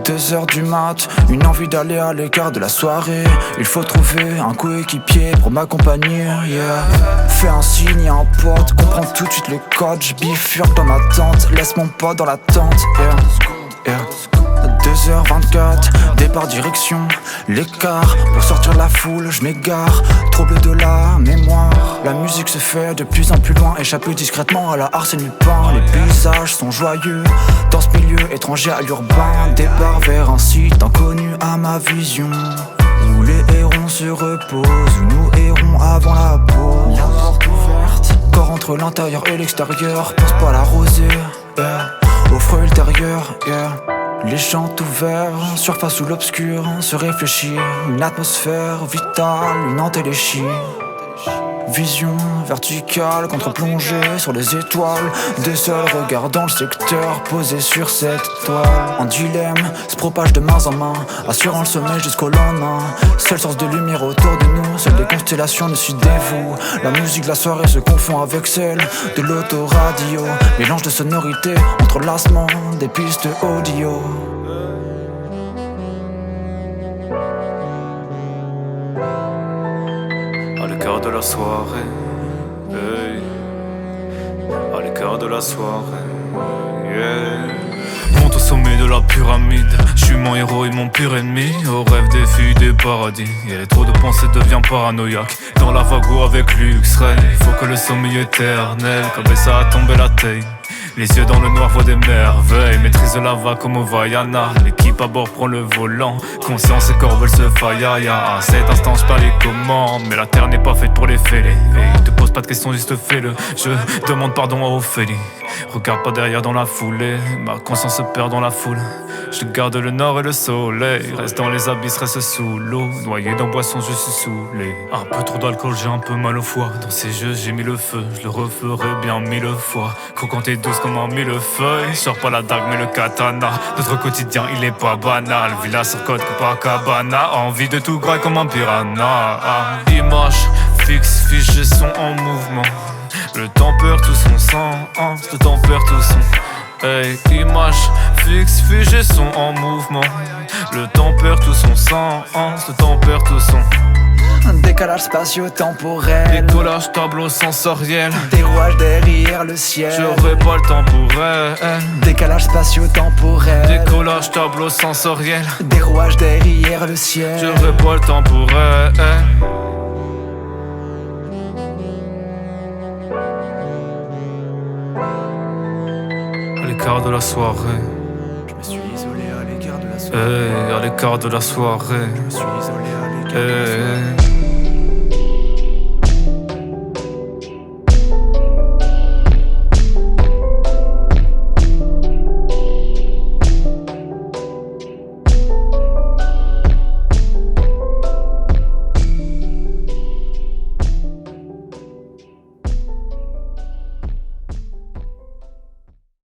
2h du mat, une envie d'aller à l'écart de la soirée. Il faut trouver un coéquipier pour m'accompagner, yeah. Fais un signe à un pote, comprends tout de suite le code. J'bifurque dans ma tente, laisse mon pote dans la tente, yeah. 2h24, départ direction l'écart. Pour sortir de la foule, je m'égare. Trouble de la mémoire. La musique se fait de plus en plus loin. Échapper discrètement à la Arsène Lupin. Les paysages sont joyeux dans ce milieu étranger à l'urbain. Départ vers un site inconnu à ma vision, où les hérons se reposent, où nous errons avant la pause. La porte ouverte, corps entre l'intérieur et l'extérieur. Pense pas à la rosée, yeah. Au feu ultérieur, yeah. Les champs ouverts, surface ou l'obscur, se réfléchir. Une atmosphère vitale, une entéléchie. Vision verticale, contre-plongée sur les étoiles. Des seuls regards dans le secteur, posés sur cette toile. En dilemme, se propage de main en main, assurant le sommeil jusqu'au lendemain. Seule source de lumière autour de nous, seules les constellations nous dévouent. La musique de la soirée se confond avec celle de l'autoradio. Mélange de sonorités, entrelacement des pistes audio. À l'écart de la soirée, hey. À l'écart de la soirée, yeah. Monte au sommet de la pyramide, je suis mon héros et mon pire ennemi. Au rêve des filles des paradis, et trop de pensées devient paranoïaque. Dans la vague avec luxe-ray, faut que le sommeil éternel, comme ça a tombé la taille. Les yeux dans le noir voient des merveilles. Maîtrise la vague comme au Vaiana. L'équipe à bord prend le volant. Conscience et corps veulent se faillaya. À cet instant je pas les commandes, mais la terre n'est pas faite pour les fêler. Hey, te pose pas de questions, juste fais-le. Je demande pardon à Ophélie. Regarde pas derrière dans la foulée. Ma conscience se perd dans la foule. Je garde le nord et le soleil. Reste dans les abysses, reste sous l'eau. Noyé dans boisson, je suis saoulé. Un peu trop d'alcool, j'ai un peu mal au foie. Dans ces jeux, j'ai mis le feu. Je le referai bien 1000 fois. Croquante et douce comme un millefeuille. Sors pas la dague, mais le katana. Notre quotidien, il est pas banal. Villa sur côte, Copacabana. Envie de tout graille comme un piranha. Image fixe, figée, son en mouvement. Le temps perd tout son sens. Le temps perd tout son. Hey, image fixe, figée, son en mouvement. Le temps perd tout son sens. Le temps perd tout son. Un décalage spatio-temporel, Décollage tableau sensoriel. des rouages derrière le ciel. J'aurais pas le temps pour elle. Décalage spatio-temporel, Décollage tableau sensoriel. des rouages derrière le ciel. J'aurais pas le temps pour elle. À l'écart de la soirée, Je me suis isolé à l'écart de la soirée. à l'écart de la soirée. Je me suis isolé à l'écart de la soirée.